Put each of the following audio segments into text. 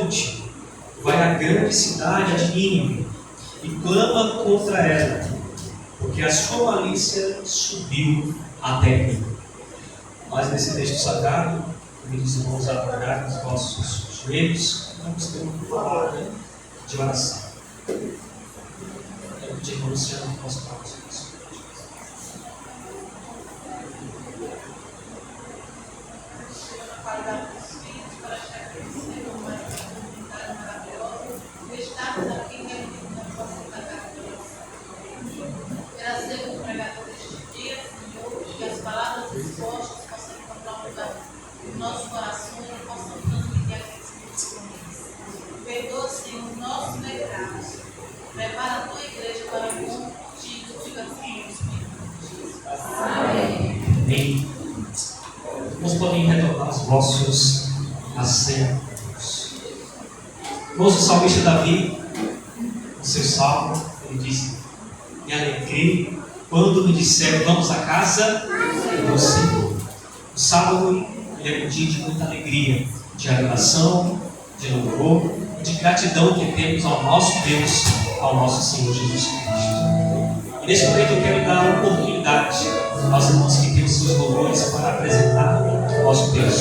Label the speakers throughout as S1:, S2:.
S1: noite vai à grande cidade de Nínive e clama contra ela, porque a sua malícia subiu até mim. Mas nesse texto sagrado, queridos irmãos, apagar os vossos joelhos, vamos ter uma palavra de oração. Eu pedi para o Luciano que possa falar sobre isso.
S2: Nossos corações possam transmitir aqueles que perdoa, Senhor, nossos pecados. Prepara a tua igreja para o mundo contigo, diga assim, Amém.
S1: Amém. Irmãos, podem retornar os vossos assentos. Irmãos, o salmista Davi, no seu salmo, ele diz: me alegrei quando me disseram, vamos à casa do Senhor. O sábado é um dia de muita alegria, de adoração, de louvor e de gratidão que temos ao nosso Deus, ao nosso Senhor Jesus Cristo. E neste momento eu quero dar a oportunidade aos irmãos que têm os seus louvores para apresentar ao nosso Deus.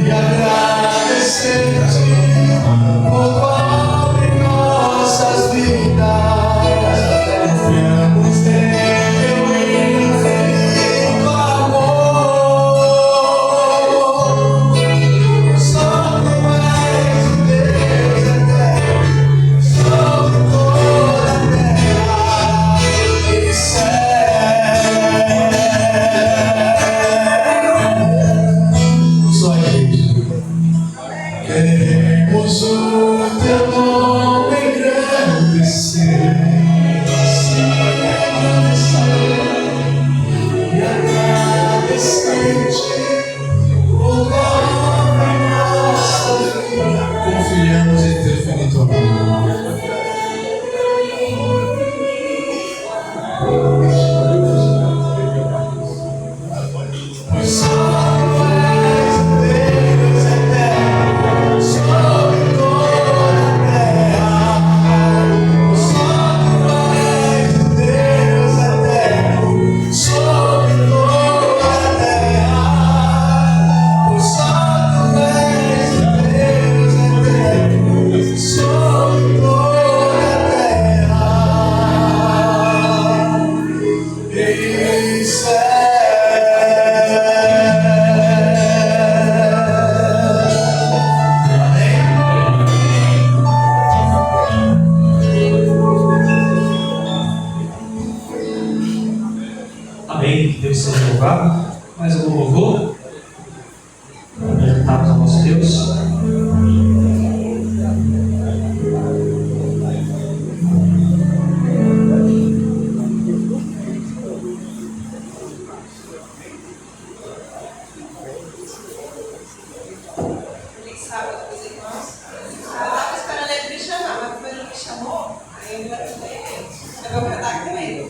S3: e agradecer-te por tua obra em nossas vidas. Confiamos em teu infinito amor. Só tu és Deus eterno sobre toda a terra e céu. Só a igreja. Queremos o teu nome engrandecer e agradecer-te por tua obra em nossa vida. Confiamos em teu infinito amor. Pois só tu és Deus eterno sobre toda a terra. Só tu és Deus eterno sobre toda a terra. Pois só tu és Deus eterno sobre toda a terra e céu.
S1: Amém. Que Deus seja louvado. Mais um louvor. Apresentamos ao nosso Deus.
S2: Feliz sábado para os irmãos. Eu estava esperando ele me chamar, mas como ele não me chamou, aí eu ajudei ele. Eu vou cantar com ele.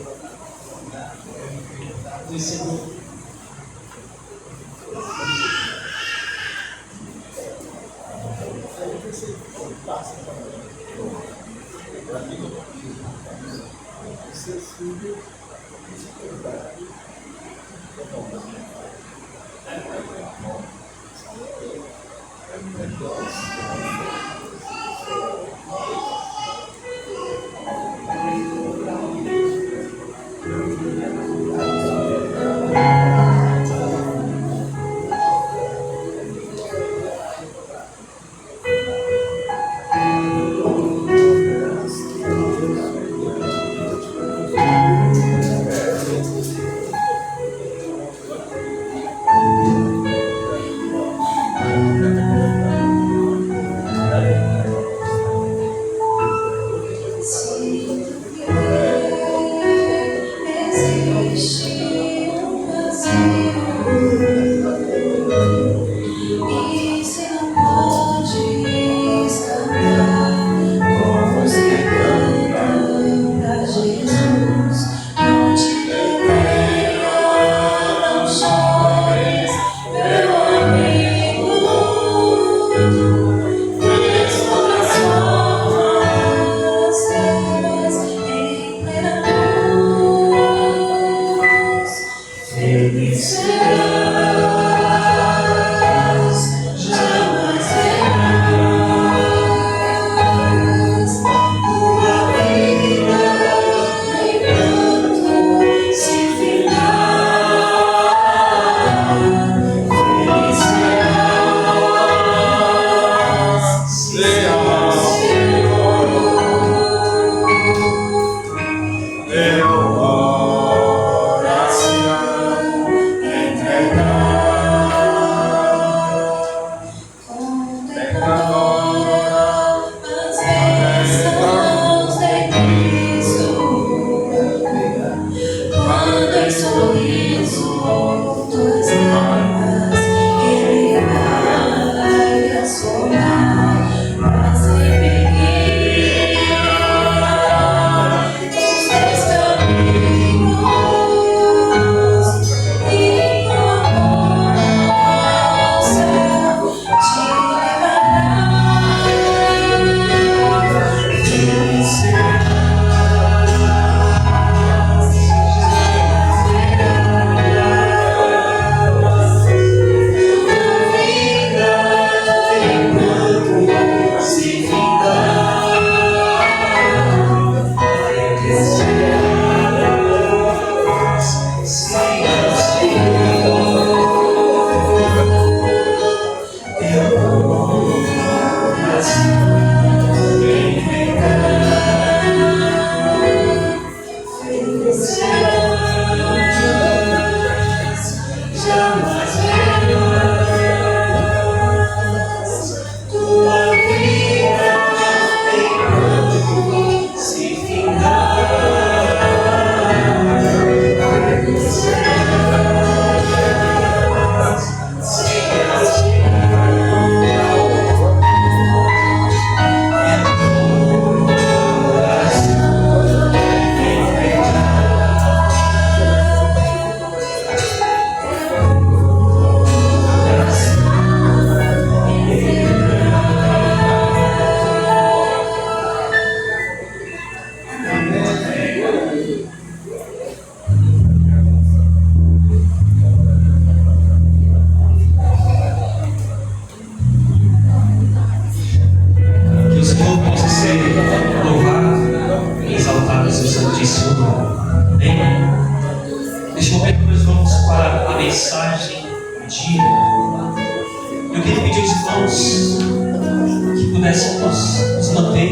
S1: queria pedir aos irmãos que pudéssemos nos manter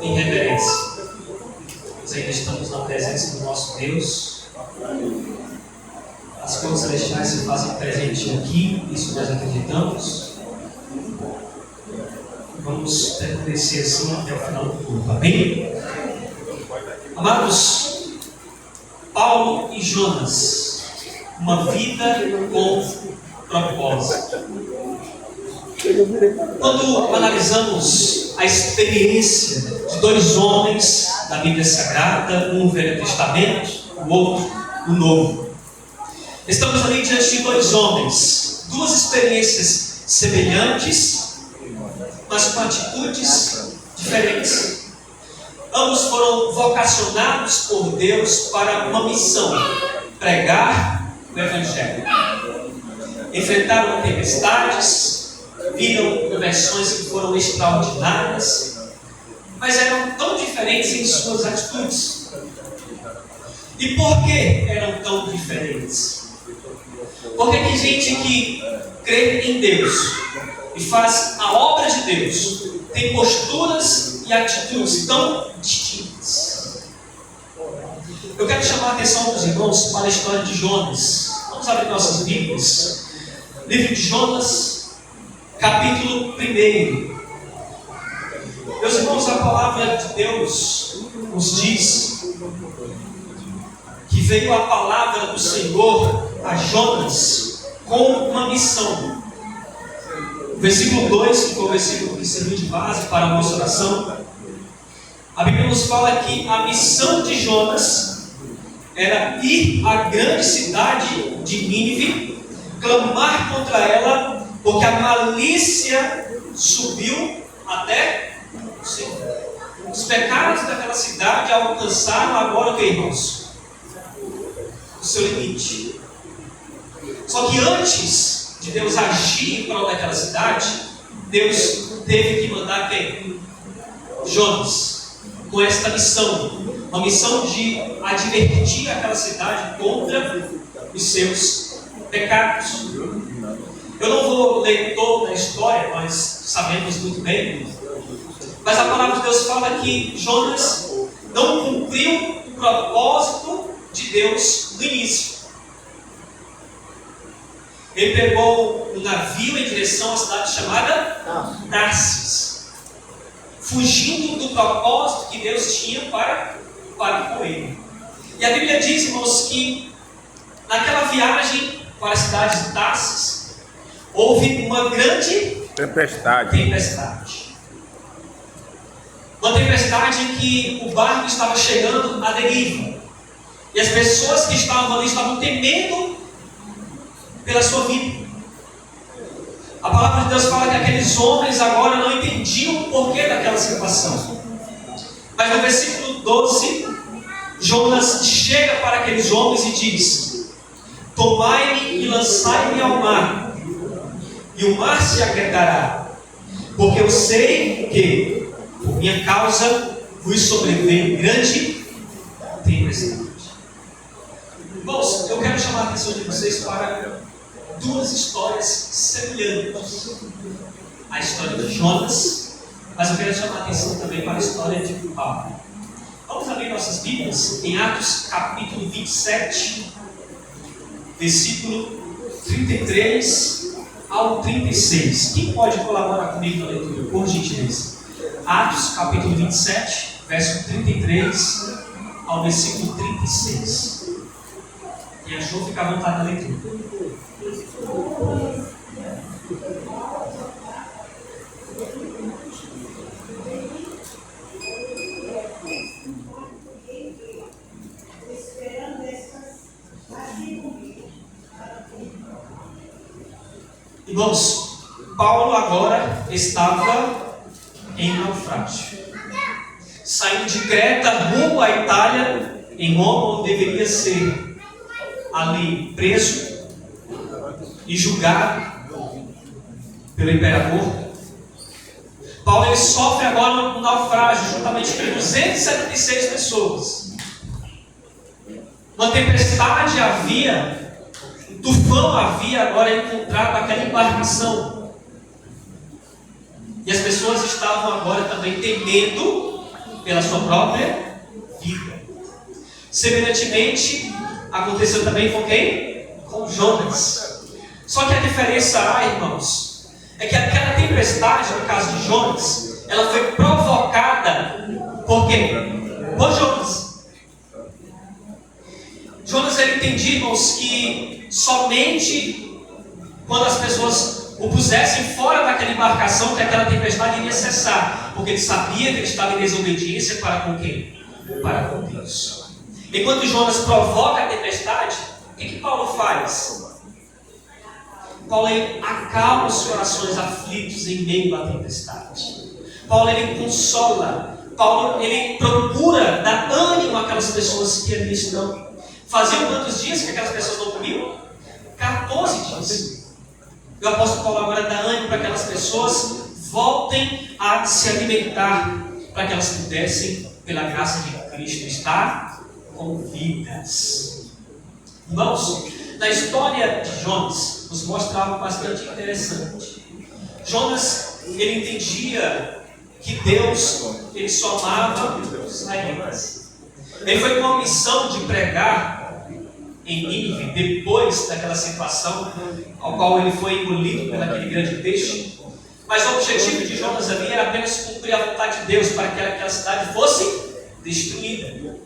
S1: em reverência. Nós ainda estamos na presença do nosso Deus. As coisas celestiais se fazem presente aqui, isso nós acreditamos. Vamos permanecer assim até o final do culto, amém? Amados, Paulo e Jonas, uma vida com propósito. Quando analisamos a experiência de dois homens da Bíblia Sagrada, um no Velho Testamento, o outro no Novo, estamos ali diante de dois homens, duas experiências semelhantes, mas com atitudes diferentes. Ambos foram vocacionados por Deus para uma missão: pregar o Evangelho. Enfrentaram tempestades, viram conversões que foram extraordinárias, mas eram tão diferentes em suas atitudes. E por que eram tão diferentes? Porque tem gente que crê em Deus e faz a obra de Deus, tem posturas e atitudes tão distintas. Eu quero chamar a atenção dos irmãos para a história de Jonas. Vamos abrir nossas Bíblias. Livro de Jonas, capítulo 1. Meus irmãos, a palavra de Deus nos diz que veio a palavra do Senhor a Jonas com uma missão. O versículo 2, que foi o versículo que serviu de base para a nossa oração, a Bíblia nos fala que a missão de Jonas era ir à grande cidade de Nínive, clamar contra ela, porque a malícia subiu até o céu. Os pecados daquela cidade alcançaram agora o que, irmãos? O seu limite. Só que antes de Deus agir em prol daquela cidade, Deus teve que mandar quem? Jonas, com esta missão. Uma missão de advertir aquela cidade contra os seus pecados. Eu não vou ler toda a história, nós sabemos muito bem, mas a palavra de Deus fala que Jonas não cumpriu o propósito de Deus no início. Ele pegou um navio em direção à cidade chamada Tarsis, fugindo do propósito que Deus tinha para com ele. E a Bíblia diz, irmãos, que naquela viagem para a cidade de Tarsis houve uma grande tempestade. Uma tempestade em que o barco estava chegando à deriva. E as pessoas que estavam ali estavam temendo pela sua vida. A palavra de Deus fala que aqueles homens agora não entendiam o porquê daquela situação. Mas no versículo 12, Jonas chega para aqueles homens e diz: tomai-me e lançai-me ao mar, e o mar se aquietará, porque eu sei que, por minha causa, vos sobreveio grande tempestade. Irmãos, eu quero chamar a atenção de vocês para duas histórias semelhantes. A história de Jonas, mas eu quero chamar a atenção também para a história de Paulo. Vamos abrir nossas Bíblias em Atos capítulo 27, versículo 33 ao 36. Quem pode colaborar comigo na leitura, por gentileza? Atos capítulo 27, verso 33 ao versículo 36. Quem achou, fica à vontade na leitura. Irmãos, Paulo agora estava em naufrágio, saindo de Creta rumo à Itália, em Roma, onde deveria ser ali preso e julgado pelo imperador. Paulo ele sofre agora um naufrágio juntamente com 276 pessoas. Uma tempestade havia, um tufão havia agora encontrado aquela embarcação. E as pessoas estavam agora também temendo pela sua própria vida. Semelhantemente, aconteceu também com quem? Com Jonas. Só que a diferença, irmãos, é que aquela tempestade, no caso de Jonas, ela foi provocada por quem? Por Jonas. Jonas, ele entendia, irmãos, que somente quando as pessoas o pusessem fora daquela embarcação, que aquela tempestade iria cessar, porque ele sabia que ele estava em desobediência para com quem? Para com Deus. Enquanto Jonas provoca a tempestade, o que Paulo faz? Paulo, ele acalma os corações aflitos em meio à tempestade. Paulo, ele consola. Paulo, ele procura dar ânimo àquelas pessoas que ali estão. Faziam quantos dias que aquelas pessoas não comiam? 14 dias. E o apóstolo Paulo agora dá ânimo para aquelas pessoas voltem a se alimentar, para que elas pudessem, pela graça de Cristo, estar com vidas. Irmãos, na história de Jonas, nos mostra algo bastante interessante. Jonas, ele entendia que Deus, ele só amava os israelitas. Ele foi com a missão de pregar em Nínive, depois daquela situação ao qual ele foi engolido por aquele grande peixe. Mas o objetivo de Jonas ali era apenas cumprir a vontade de Deus para que aquela cidade fosse destruída.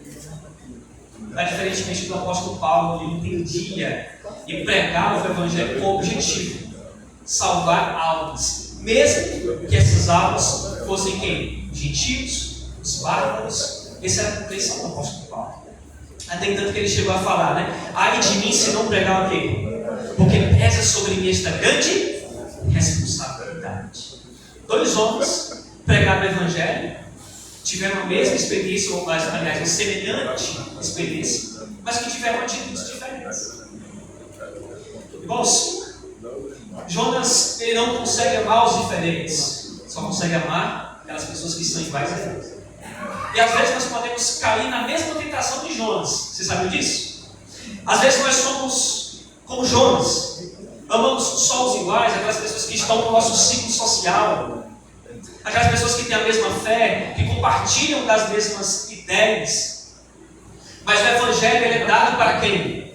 S1: Diferentemente do apóstolo Paulo, ele entendia e pregava o evangelho com o objetivo: salvar almas, mesmo que essas almas fossem quem? Os gentios, os bárbaros. Essa era a compreensão do apóstolo Paulo. Até tanto que ele chegou a falar, né? Ai de mim se não pregar o quê? Porque pesa sobre mim esta grande responsabilidade. 2 homens pregaram o evangelho, tiveram a mesma experiência, ou aliás, uma semelhante experiência, mas que tiveram atitudes diferentes. Irmãos, Jonas, ele não consegue amar os diferentes, só consegue amar aquelas pessoas que são iguais a ele. E às vezes nós podemos cair na mesma tentação de Jonas. Você sabe disso? Às vezes nós somos como Jonas. Amamos só os iguais, aquelas pessoas que estão no nosso ciclo social. Aquelas pessoas que têm a mesma fé, que compartilham das mesmas ideias. Mas o Evangelho ele é dado para quem?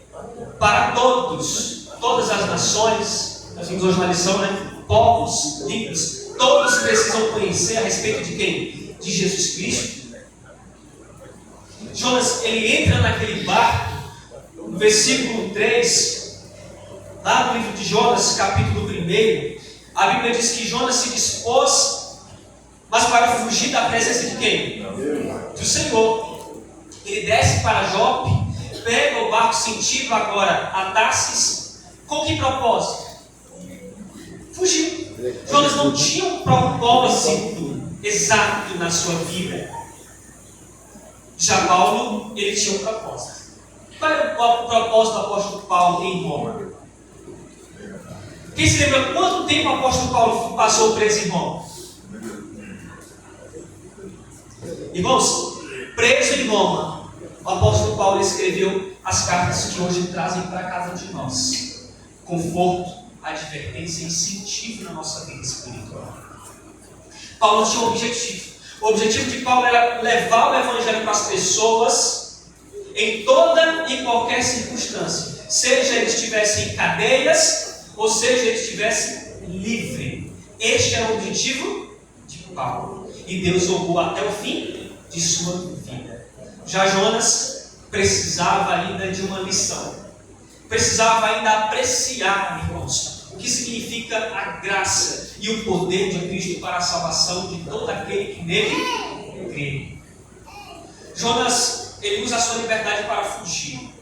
S1: Para todos. Todas as nações. Nós vimos hoje na lição, né? Povos, línguas. Todos precisam conhecer a respeito de quem? De Jesus Cristo. Jonas, ele entra naquele barco, no versículo 3, lá no livro de Jonas, capítulo 1, a Bíblia diz que Jonas se dispôs, mas para fugir da presença de quem? Do Senhor. Ele desce para Jope, pega o barco sentido agora a Tarsis, com que propósito? Fugir. Jonas não tinha um propósito exato na sua vida. Já Paulo, ele tinha um propósito. Qual era o propósito do apóstolo Paulo em Roma? Quem se lembra quanto tempo o apóstolo Paulo passou preso em Roma? Irmãos, preso em Roma, o apóstolo Paulo escreveu as cartas que hoje trazem para cada um de nós conforto, advertência e incentivo na nossa vida espiritual. Paulo tinha um objetivo. O objetivo de Paulo era levar o evangelho para as pessoas em toda e qualquer circunstância, seja ele estivesse em cadeias ou seja ele estivesse livre. Este era o objetivo de Paulo, e Deus honrou até o fim de sua vida. Já Jonas precisava ainda de uma lição, precisava ainda apreciar, irmãos, o que significa a graça e o poder de Cristo para a salvação de todo aquele que nele crê. Jonas, ele usa a sua liberdade para fugir.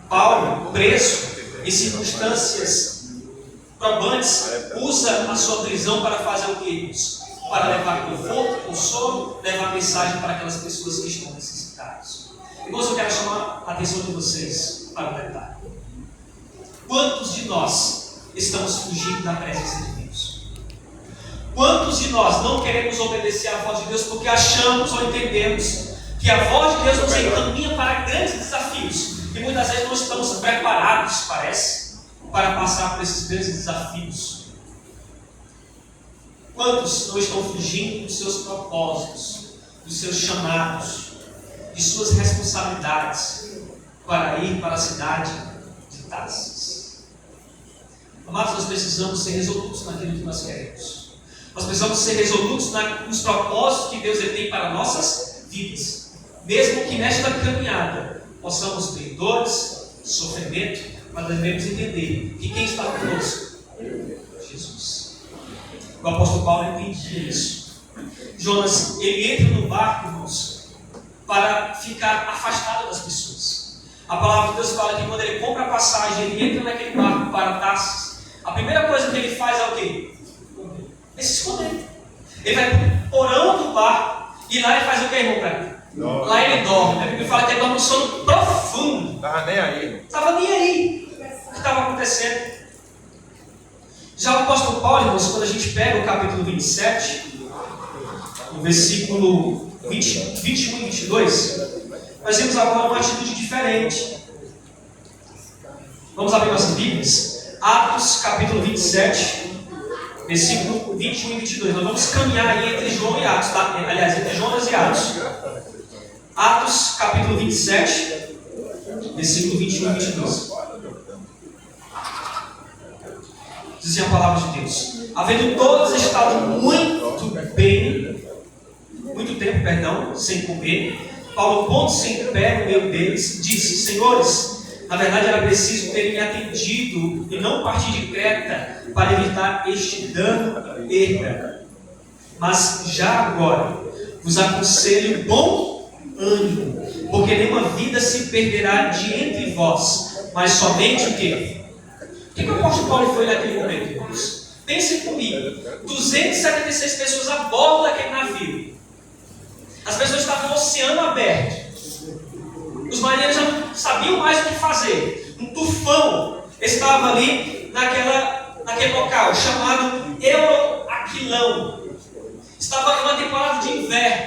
S1: Paulo, preso em circunstâncias probantes, usa a sua prisão para fazer o que? Para levar conforto, consolo, levar mensagem para aquelas pessoas que estão necessitadas. Irmãos, eu quero chamar a atenção de vocês para um detalhe. Quantos de nós estamos fugindo da presença de Deus? Quantos de nós não queremos obedecer à voz de Deus porque achamos ou entendemos que a voz de Deus nos encaminha para grandes desafios e muitas vezes não estamos preparados, parece, para passar por esses grandes desafios? Quantos não estão fugindo dos seus propósitos, dos seus chamados, de suas responsabilidades para ir para a cidade de Tarsis? Amados, nós precisamos ser resolutos naquilo que nós queremos. Nós precisamos ser resolutos nos propósitos que Deus tem para nossas vidas. Mesmo que nesta caminhada possamos ter dores, sofrimento, mas devemos entender que quem está conosco? Jesus. O apóstolo Paulo entendia isso. Jonas, ele entra no barco, irmãos, para ficar afastado das pessoas. A palavra de Deus fala que quando ele compra a passagem, ele entra naquele barco para Tarsis. A primeira coisa que ele faz é o quê? É se esconder. Ele vai para o porão do barco e lá ele faz o quê, irmão? Lá ele dorme. A Bíblia fala que ele dorme um sono profundo.
S3: Estava nem aí.
S1: Estava nem aí o que estava acontecendo. Já o apóstolo Paulo, irmãos, quando a gente pega o capítulo 27, no versículo 21 e 22, nós vemos agora uma atitude diferente. Vamos abrir nossas Bíblias. Atos, capítulo 27, versículo 21 e 22. Nós vamos caminhar aí entre João e Atos, tá? Aliás, entre Jonas e Atos. Atos, capítulo 27, versículo 21 e 22. Diz assim a palavra de Deus: havendo todos estado muito tempo, sem comer, Paulo, pondo-se em pé no meio deles, disse: Senhores, na verdade era preciso terem me atendido e não partir de Creta para evitar este dano e perda. Mas já agora vos aconselho bom ânimo, porque nenhuma vida se perderá de entre vós, mas somente o quê? O que o apóstolo Paulo foi naquele momento, irmãos? Pensem comigo: 276 pessoas a bordo daquele navio. As pessoas estavam no oceano aberto. Os marinheiros já não sabiam mais o que fazer. Um tufão estava ali naquele local, chamado Euroaquilão. Estava em uma temporada de inverno.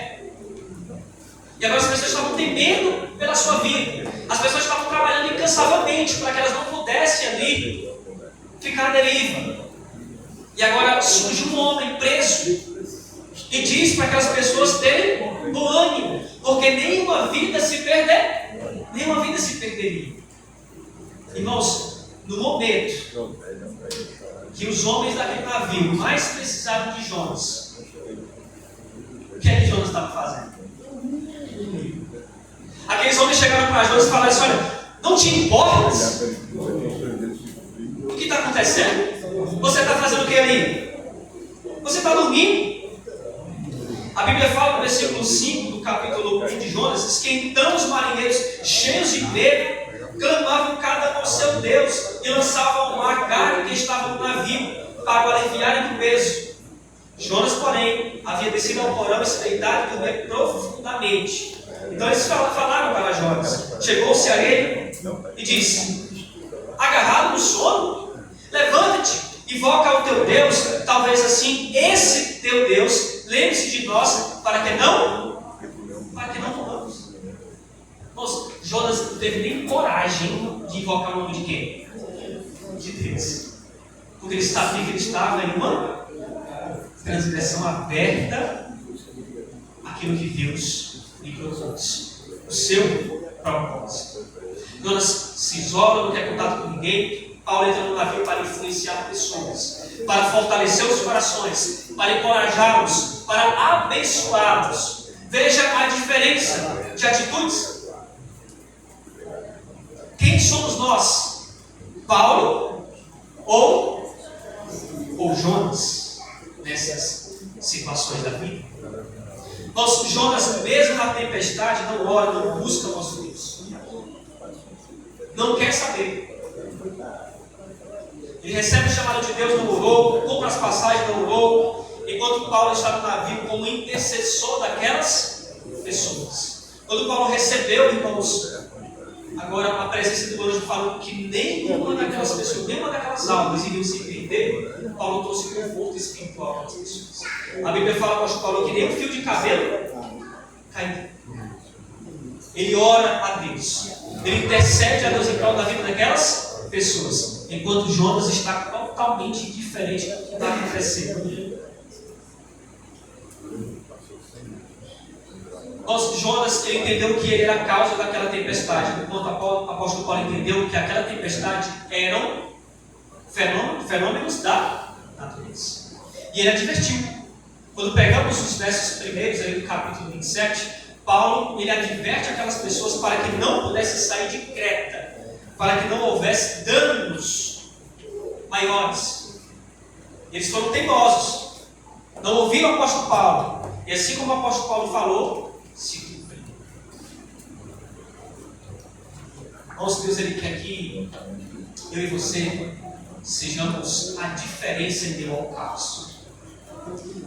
S1: E agora as pessoas estavam temendo pela sua vida. As pessoas estavam trabalhando incansavelmente para que elas não pudessem ali ficar à deriva. E agora surge um homem preso e diz para aquelas pessoas terem bom ânimo, porque nenhuma vida se perderia. Irmãos, no momento que os homens daquele navio mais precisavam de Jonas, o que é que Jonas estava fazendo? Aqueles homens chegaram para Jonas e falaram assim: olha, não te importas? O que está acontecendo? Você está fazendo o que ali? Você está dormindo? A Bíblia fala no versículo 5 do capítulo 1 de Jonas, diz que então os marinheiros, cheios de medo, clamavam cada um ao seu Deus e lançavam ao mar carne que estava no navio para o aliviarem do peso. Jonas, porém, havia descido ao porão e se deitado e dormia profundamente. Então eles falaram para Jonas. Chegou-se a ele e disse: agarrado no sono, levanta-te, invoca ao teu Deus, talvez assim esse teu Deus lembre-se de nós para que não morramos. Nossa, Jonas não teve nem coragem de invocar o nome de quem? De Deus. Porque ele estava em uma transgressão aberta àquilo que Deus lhe propôs, o seu propósito. Jonas se isola, não quer contato com ninguém. Paulo entra no navio para influenciar pessoas, para fortalecer os corações, para encorajá-los, para abençoá-los. Veja a diferença de atitudes. Quem somos nós? Paulo ou Jonas nessas situações da vida? Nosso Jonas, mesmo na tempestade, não ora, não busca o nosso Deus. Não quer saber. Ele recebe o chamado de Deus, não orou, compra as passagens, não orou, enquanto Paulo está no navio como intercessor daquelas pessoas. Quando Paulo recebeu, irmãos, agora a presença do anjo falou que nenhuma daquelas pessoas, nenhuma daquelas almas iriam se perder, Paulo trouxe conforto espiritual para as pessoas. A Bíblia fala, apóstolo Paulo, que nem um fio de cabelo caiu. Ele ora a Deus, ele intercede a Deus em prol da vida daquelas pessoas, enquanto Jonas está totalmente diferente do que está acontecendo. Jonas, ele entendeu que ele era a causa daquela tempestade, enquanto o apóstolo Paulo entendeu que aquela tempestade eram fenômenos da natureza. E ele advertiu. Quando pegamos os versos primeiros aí do capítulo 27, Paulo ele adverte aquelas pessoas para que não pudessem sair de Creta, para que não houvesse danos maiores. Eles foram teimosos, não ouviram o apóstolo Paulo, e assim como o apóstolo Paulo falou, se cumpriu. Irmãos, Deus ele quer que eu e você sejamos a diferença em meio ao caos.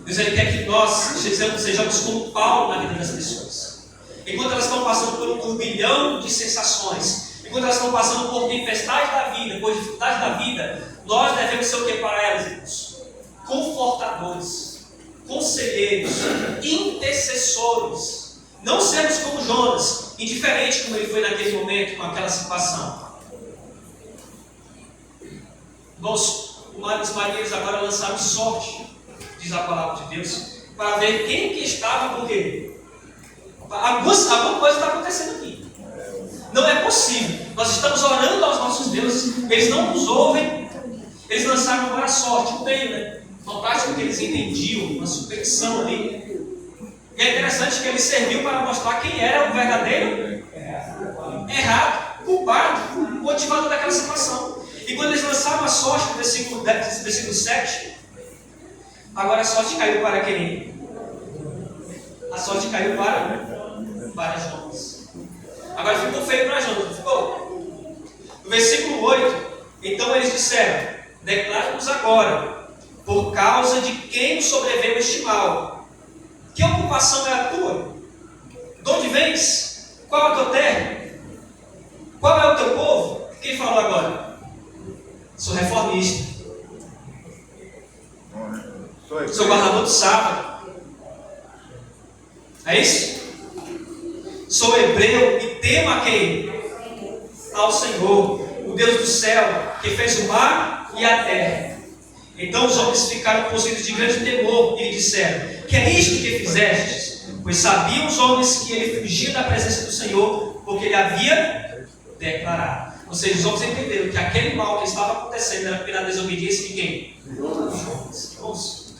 S1: Deus ele quer que nós sejamos como Paulo na vida das pessoas. Enquanto elas estão passando por um turbilhão de sensações, enquanto elas estão passando por tempestades da vida, por dificuldades da vida, nós devemos ser o que para elas, irmãos? Confortadores, conselheiros, intercessores. Não sermos como Jonas, indiferente como ele foi naquele momento, com aquela situação. Os marinheiros agora lançaram sorte, diz a palavra de Deus, para ver quem que estava com quem. Alguma coisa está acontecendo aqui. Não é possível. Nós estamos orando aos nossos deuses, eles não nos ouvem. Eles lançaram agora sorte, um meio, né? Uma prática que eles entendiam, uma superstição ali. E é interessante que ele serviu para mostrar quem era o verdadeiro errado, culpado, motivado daquela situação. E quando eles lançaram a sorte no versículo 7, agora a sorte caiu para quem? A sorte caiu para Jonas. Agora ficou feio para Jonas, não ficou? No versículo 8, então eles disseram: declara-nos agora, por causa de quem nos sobreveio este mal. Que ocupação é a tua? De onde vens? Qual é a tua terra? Qual é o teu povo? Quem falou agora? Sou reformista. Sou guardador do sábado. É isso? Sou hebreu e temo a quem? Ao Senhor, o Deus do céu, que fez o mar e a terra. Então os homens ficaram possuídos de grande temor e lhe disseram: que é isto que fizestes? Pois sabiam os homens que ele fugia da presença do Senhor, porque ele havia declarado. Ou seja, os homens entenderam que aquele mal que estava acontecendo era pela desobediência de quem? Jonas. Irmãos,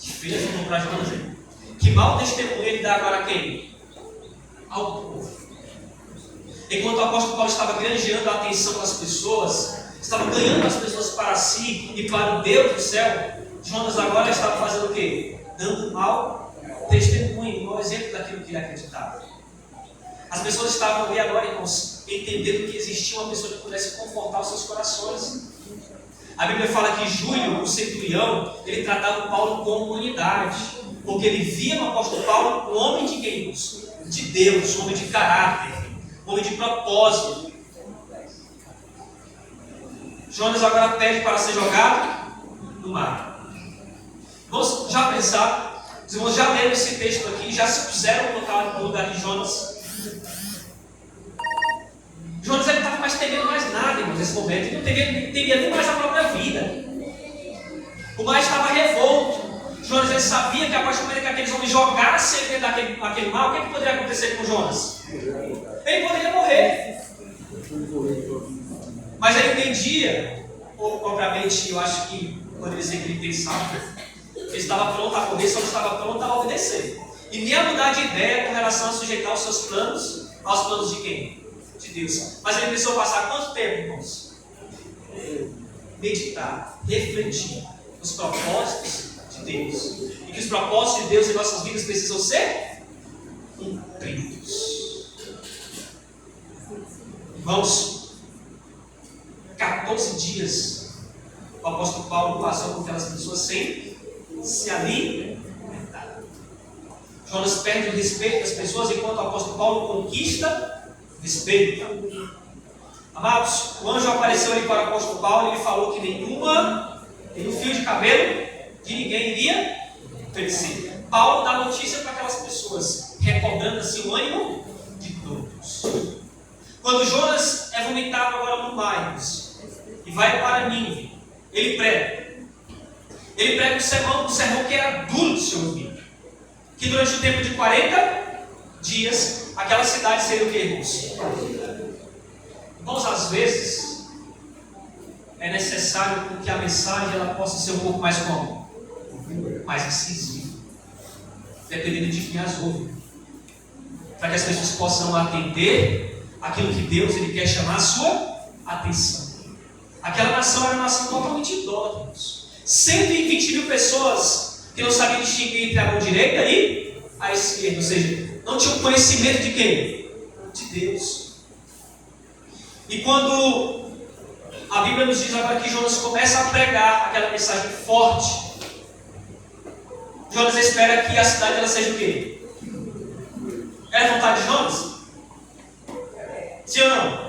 S1: que filha de comprar Jonas aí. Que mau testemunho ele dá agora a quem? Ao povo. Enquanto o apóstolo Paulo estava granjeando a atenção das pessoas, estava ganhando as pessoas para si e para o Deus do céu, Jonas agora estava fazendo o quê? Dando mau testemunho, mau exemplo daquilo que ele acreditava. As pessoas estavam ali agora, irmãos, entendendo que existia uma pessoa que pudesse confortar os seus corações. A Bíblia fala que Júlio, o centurião, ele tratava Paulo como unidade, porque ele via no apóstolo Paulo um homem de quem? De Deus, um homem de caráter, um homem de propósito. Jonas agora pede para ser jogado no mar. Vamos já pensar, os irmãos já leram esse texto aqui, já se puseram no lugar de Jonas. Jonas ele estava mais temendo mais nada, irmãos, nesse momento. Ele não temia nem mais a própria vida. O mar estava revolto. Jonas ele sabia que a partir do momento que aqueles homens jogassem ele dentro daquele mar, o que poderia acontecer com Jonas? Ele poderia morrer. Mas ele entendia, obviamente, eu acho que poderia ser que ele pensava, que ele estava pronto a morrer, só não estava pronto a obedecer. E nem a mudar de ideia com relação a sujeitar os seus planos aos planos de quem? De Deus. Mas ele precisou passar quanto tempo, irmãos? Meditar, refletir nos propósitos de Deus. E que os propósitos de Deus em nossas vidas precisam ser cumpridos. Irmãos, 14 dias o apóstolo Paulo passou com aquelas pessoas sem se alimentar. Jonas perde o respeito das pessoas enquanto o apóstolo Paulo conquista respeito. Amados, o anjo apareceu ali para o apóstolo Paulo e ele falou que nenhum fio de cabelo de ninguém iria perecer. Paulo dá notícia para aquelas pessoas, recordando assim o ânimo de todos. Quando Jonas é vomitado agora no mar e vai para Nínive, ele prega. Ele prega um sermão que era duro de se ouvir. Que durante o tempo de 40 dias, aquela cidade seria o que, irmãos? Irmãos, às vezes, é necessário que a mensagem ela possa ser um pouco mais como? Mais incisiva. Dependendo de quem as ouve. Para que as pessoas possam atender aquilo que Deus ele quer chamar a sua atenção. Aquela nação era uma nação totalmente idólatra. 120 mil pessoas que não sabiam distinguir entre a mão direita e a esquerda. Ou seja, não tinham conhecimento de quem? De Deus. E quando a Bíblia nos diz agora que Jonas começa a pregar aquela mensagem forte, Jonas espera que a cidade ela seja o quê? É a vontade de Jonas? Sim ou não?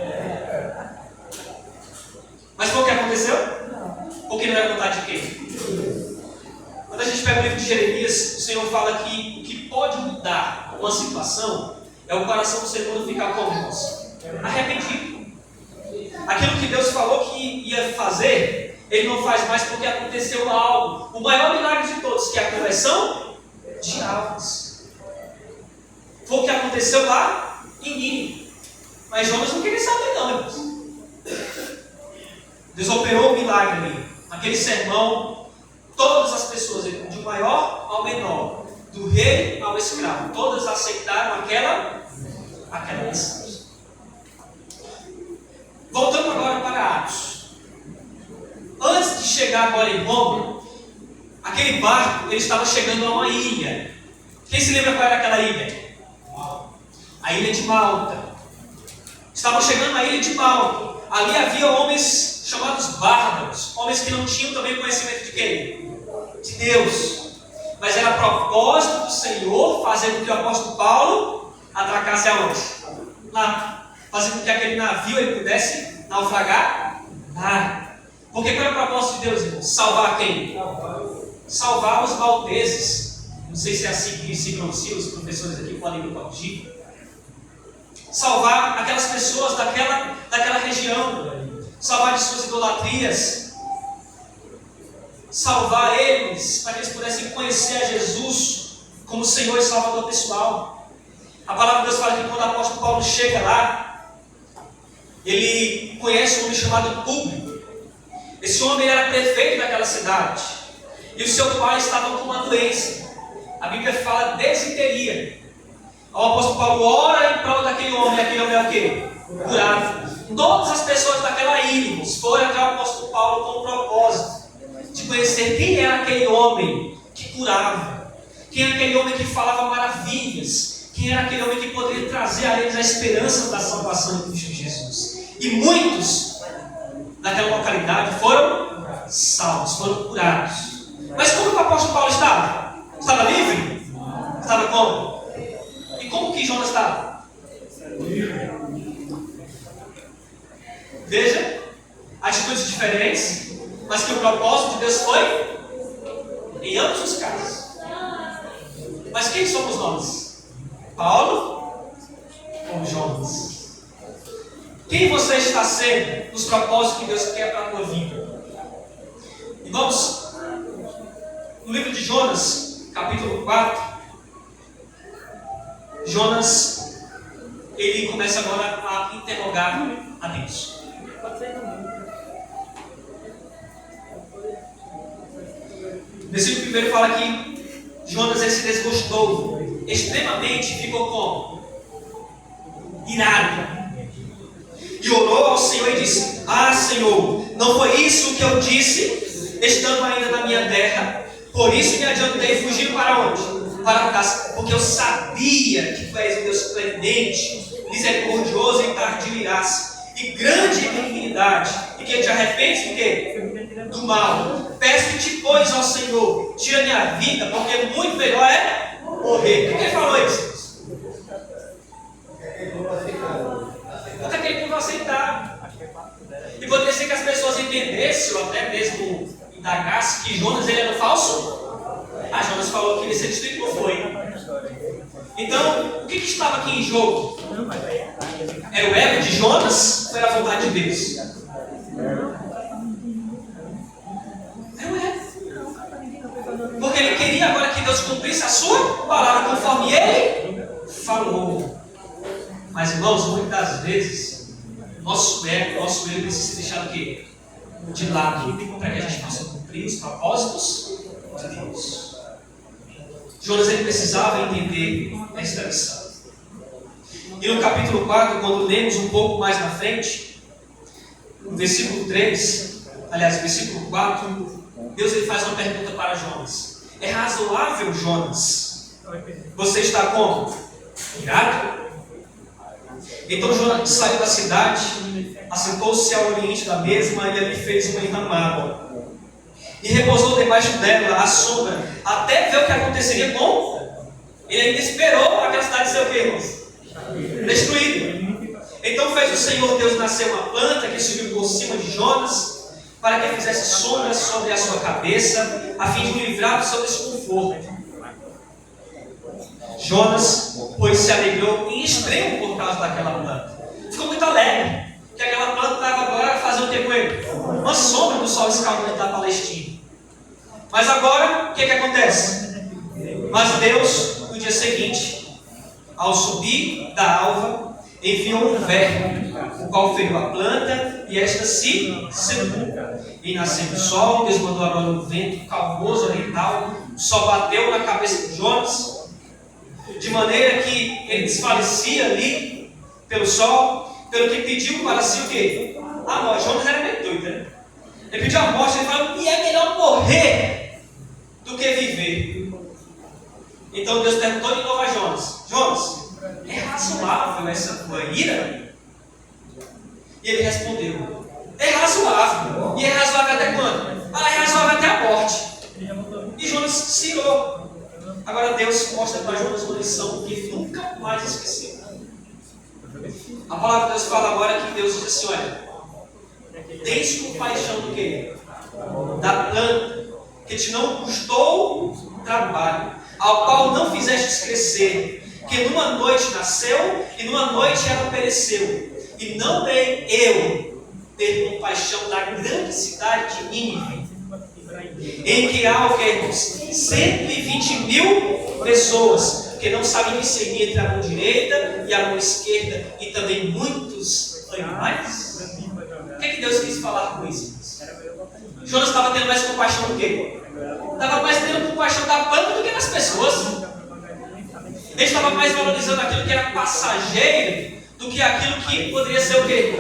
S1: Mas foi o que aconteceu? Porque não era a vontade de quem? Quando a gente pega o livro de Jeremias, o Senhor fala que o que pode mudar uma situação é o coração do ser humano ficar como, irmãos? Arrependido. Aquilo que Deus falou que ia fazer, Ele não faz mais porque aconteceu algo. O maior milagre de todos, que é a conversão de almas. Foi o que aconteceu lá em Nínive. Mas Jonas não queria saber não, irmãos. Deus operou um milagre ali. Naquele sermão, todas as pessoas, de maior ao menor, do rei ao escravo, todas aceitaram aquela mensagem. Voltando agora para Atos. Antes de chegar agora em Roma, aquele barco, ele estava chegando a uma ilha. Quem se lembra qual era aquela ilha? A ilha de Malta. Estavam chegando na ilha de Malta. Ali havia homens chamados bárbaros, homens que não tinham também conhecimento de quem? De Deus. Mas era propósito do Senhor fazer com que o apóstolo Paulo atracasse aonde? Lá. Fazer com que aquele navio ele pudesse naufragar lá. Porque qual é o propósito de Deus, irmão? Salvar quem? Salvar os malteses. Não sei se é assim que se pronuncia, os professores aqui podem me corrigir. Salvar aquelas pessoas daquela região. Salvar de suas idolatrias. Salvar eles, para que eles pudessem conhecer a Jesus como Senhor e Salvador pessoal. A palavra de Deus fala que quando o apóstolo Paulo chega lá, ele conhece um homem chamado Públio. Esse homem era prefeito daquela cidade. E o seu pai estava com uma doença. A Bíblia fala desinteria. O apóstolo Paulo ora em prol daquele homem. Aquele homem é o quê? Curado. Todas as pessoas daquela ilha foram até o apóstolo Paulo com o propósito de conhecer quem era aquele homem que curava. Quem era aquele homem que falava maravilhas. Quem era aquele homem que poderia trazer a eles a esperança da salvação em Cristo Jesus. E muitos daquela localidade foram salvos, foram curados. Mas como o apóstolo Paulo estava? Estava livre? Estava como? E como que Jonas estava? Veja, atitudes diferentes, mas que o propósito de Deus foi em ambos os casos. Mas quem somos nós? Paulo ou Jonas? Quem você está sendo nos propósitos que Deus quer para a tua vida? Irmãos, no livro de Jonas, capítulo 4, Jonas, ele começa agora a interrogar a Deus. O versículo 1 fala que Jonas ele se desgostou, extremamente ficou como? Irado. E orou ao Senhor e disse: Ah, Senhor, não foi isso que eu disse, estando ainda na minha terra? Por isso me adiantei fugindo para onde? Para casa, porque eu sabia que tu és um Deus clemente, misericordioso e tardio de graça, e grande em benignidade, e que te arrependes do quê? Do mal. Peço-te, pois, ao Senhor, tira minha vida, porque muito melhor é morrer. Por que ele falou isso? Porque aquele povo aceitava. E poderia ser que as pessoas entendessem, ou até mesmo indagassem, que Jonas ele era falso. Ah, Jonas falou que ele ia ser destruído, não foi. Então, o que estava aqui em jogo? Era o ego de Jonas ou era a vontade de Deus? Era o ego. Porque ele queria agora que Deus cumprisse a sua palavra conforme ele falou. Mas, irmãos, muitas das vezes, nosso ego precisa ser deixado o quê? De lado, para que a gente possa cumprir os propósitos de Deus. Jonas, ele precisava entender esta lição. E no capítulo 4, quando lemos um pouco mais na frente, no versículo 3, aliás, versículo 4, Deus ele faz uma pergunta para Jonas. É razoável, Jonas? Você está como? Irado? Então Jonas saiu da cidade, assentou-se ao oriente da mesma e ali fez uma enramada. E repousou debaixo dela à sombra, até ver o que aconteceria com. Ele ainda esperou aquela cidade ser o quê, irmãos? Destruída. Então fez o Senhor Deus nascer uma planta que subiu por cima de Jonas, para que fizesse sombra sobre a sua cabeça, a fim de o livrar do seu desconforto. Jonas, pois, se alegrou em extremo por causa daquela planta. Ficou muito alegre, que aquela planta estava agora fazendo o que com ele? Uma sombra do sol escaldante da Palestina. Mas agora, o que acontece? Mas Deus, no dia seguinte, ao subir da alva, enviou um verme, o qual feriu a planta, e esta se secou. E nascendo o sol, Deus mandou agora um vento calmoso oriental, o sol bateu na cabeça de Jonas, de maneira que ele desfalecia ali pelo sol, pelo que pediu para si o quê? A morte. Jonas era meio doido, né? Ele pediu a morte, ele falou, e é melhor morrer do que viver. Então Deus perguntou de novo a Jonas, Jonas, é razoável essa tua ira? E ele respondeu, é razoável. E é razoável até quando? Ah, é razoável até a morte. E Jonas se irou. Agora Deus mostra para Jonas uma lição que ele nunca mais esqueceu. A palavra de Deus fala agora que Deus diz assim, olha, tens compaixão do quê? Da planta, que te não custou trabalho, ao qual não fizestes crescer, que numa noite nasceu e numa noite ela pereceu. E não dei eu ter compaixão da grande cidade de Nínive, em que há o que? 120.000 pessoas que não sabem discernir entre a mão direita e a mão esquerda, e também muitos animais. O que Deus quis falar com isso? Jonas estava tendo mais compaixão do quê? Estava mais tendo compaixão da planta do que das pessoas. Ele estava mais valorizando aquilo que era passageiro do que aquilo que poderia ser o quê?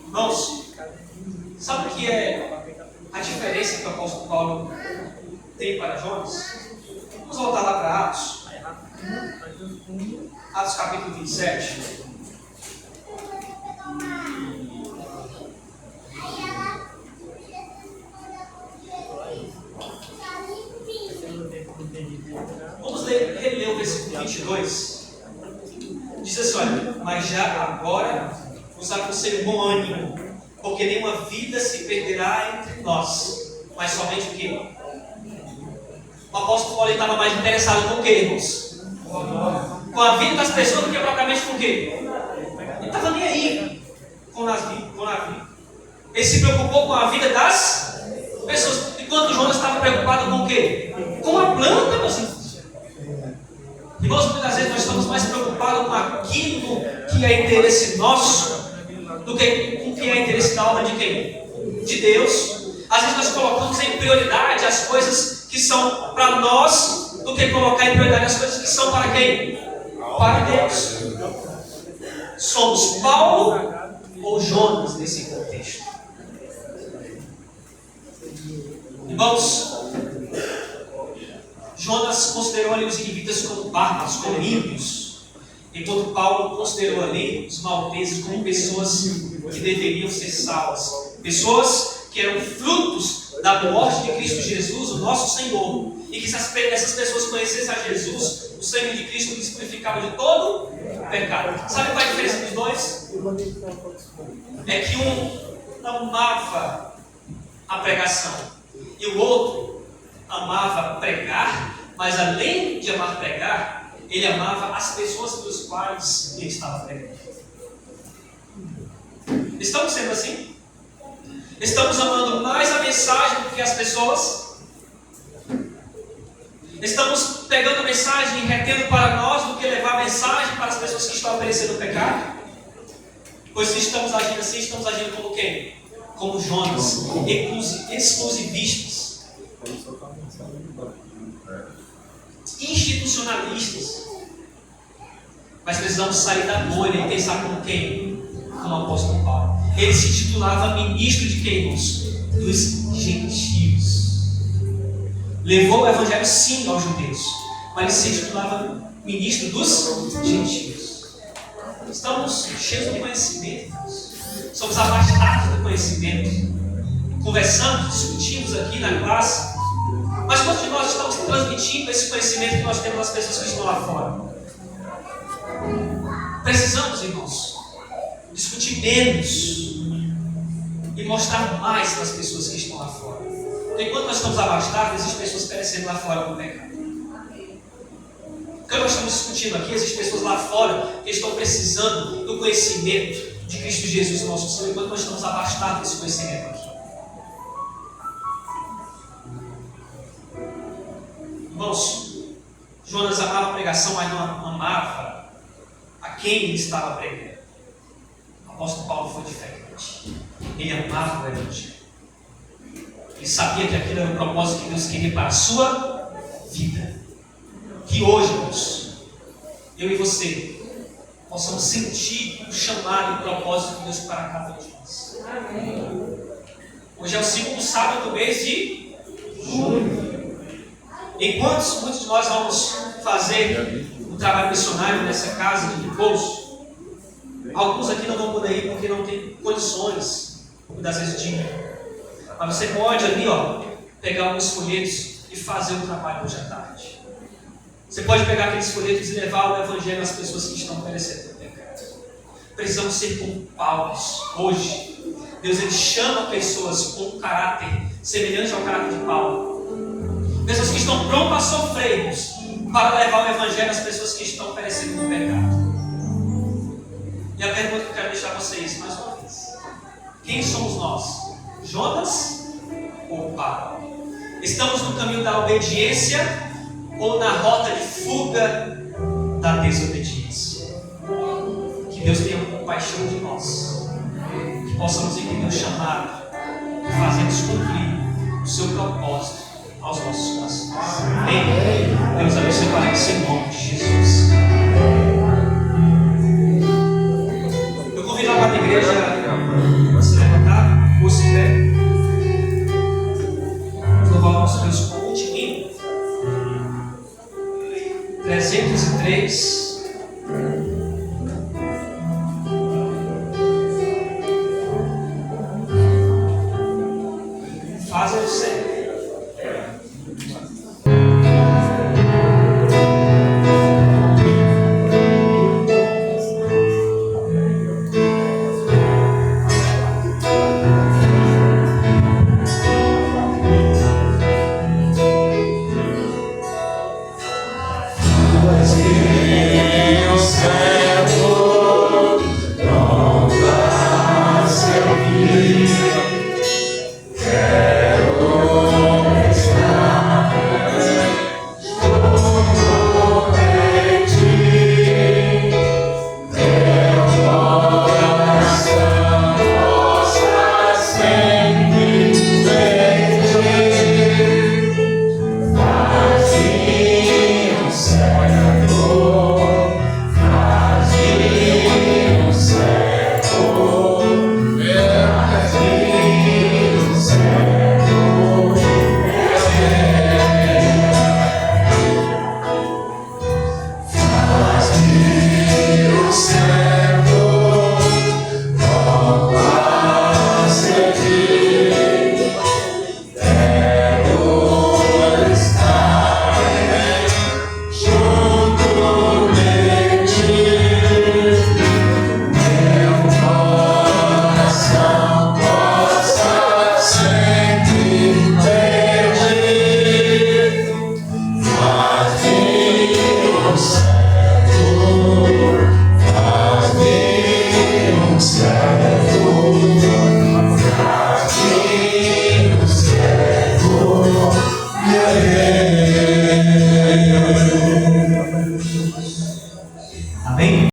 S1: Irmãos, sabe o que é a diferença que o apóstolo Paulo tem para Jonas? Vamos voltar lá para Atos. Atos capítulo 27. Vamos reler o versículo 22. Diz assim, olha, mas já agora vos aconselho bom ânimo, porque nenhuma vida se perderá entre nós, mas somente o quê? O apóstolo Paulo estava mais interessado com o quê, irmãos? Com a vida das pessoas do que propriamente com o quê? Ele estava nem aí com a vida. Ele se preocupou com a vida das pessoas. Enquanto Jonas estava preocupado com o quê? Com a planta, meus irmãos. Irmãos, muitas vezes nós estamos mais preocupados com aquilo que é interesse nosso do que com o que é interesse da obra de quem? De Deus. Às vezes nós colocamos em prioridade as coisas que são para nós do que colocar em prioridade as coisas que são para quem? Para Deus. Somos Paulo ou Jonas nesse contexto? Irmãos, Jonas considerou ali os ninivitas como bárbaros, como ímpios, enquanto Paulo considerou ali os malteses como pessoas que deveriam ser salvas, pessoas que eram frutos da morte de Cristo Jesus, o nosso Senhor, e que se essas pessoas conhecessem a Jesus, o sangue de Cristo lhes purificava de todo pecado. Sabe qual é a diferença dos dois? É que um amava a pregação e o outro amava pregar, mas além de amar pregar, ele amava as pessoas pelas quais ele estava pregando. Estamos sendo assim? Estamos amando mais a mensagem do que as pessoas? Estamos pegando a mensagem e retendo para nós do que levar a mensagem para as pessoas que estão perecendo no pecado? Pois se estamos agindo assim, estamos agindo como quem? Como Jonas, exclusivistas, institucionalistas. Mas precisamos sair da bolha e pensar como quem? Como o apóstolo Paulo. Ele se titulava ministro de quem, irmãos? Dos gentios. Levou o evangelho sim aos judeus, mas ele se titulava ministro dos gentios. Estamos cheios de conhecimento, irmãos. Somos abastados de conhecimento. Conversamos, discutimos aqui na classe. Mas quantos de nós estamos transmitindo esse conhecimento que nós temos às pessoas que estão lá fora? Precisamos, irmãos, discutir menos e mostrar mais para as pessoas que estão lá fora. Porque enquanto nós estamos abastados, existem pessoas perecendo lá fora no pecado. O que nós estamos discutindo aqui, existem pessoas lá fora que estão precisando do conhecimento de Cristo Jesus, nosso Senhor, enquanto nós estamos abastados desse conhecimento aqui. Irmãos, Jonas amava a pregação, mas não amava a quem ele estava pregando. O apóstolo Paulo foi diferente. Ele amava o evangelho. Ele sabia que aquilo era o propósito que Deus queria para a sua vida. Que hoje, irmãos, eu e você possamos sentir o chamado e o propósito de Deus para cada um de nós. Amém. Hoje é o segundo sábado do mês de julho. Enquanto muitos de nós vamos fazer um trabalho missionário nessa casa de repouso, alguns aqui não vão poder ir porque não tem condições, muitas vezes, de ir. Mas você pode ali, pegar alguns folhetos e fazer o trabalho hoje à tarde. Você pode pegar aqueles folhetos e levar o evangelho às pessoas que estão perecendo no pecado. Precisamos ser como Paulo hoje. Deus, ele chama pessoas com um caráter semelhante ao caráter de Paulo. Pessoas que estão prontas a sofrer para levar o evangelho às pessoas que estão perecendo no pecado. E a pergunta que eu quero deixar a vocês, mais uma vez: quem somos nós? Jonas ou Paulo? Estamos no caminho da obediência ou na rota de fuga da desobediência? Que Deus tenha compaixão de nós, que possamos entender o chamado e fazermos cumprir o seu propósito aos nossos corações. Amém? Deus abençoe para esse nome de Jesus. Eu convido a amada igreja a se levantar, ou se der. Vamos louvar o nosso Deus com o último hino. 303. Faz o sempre.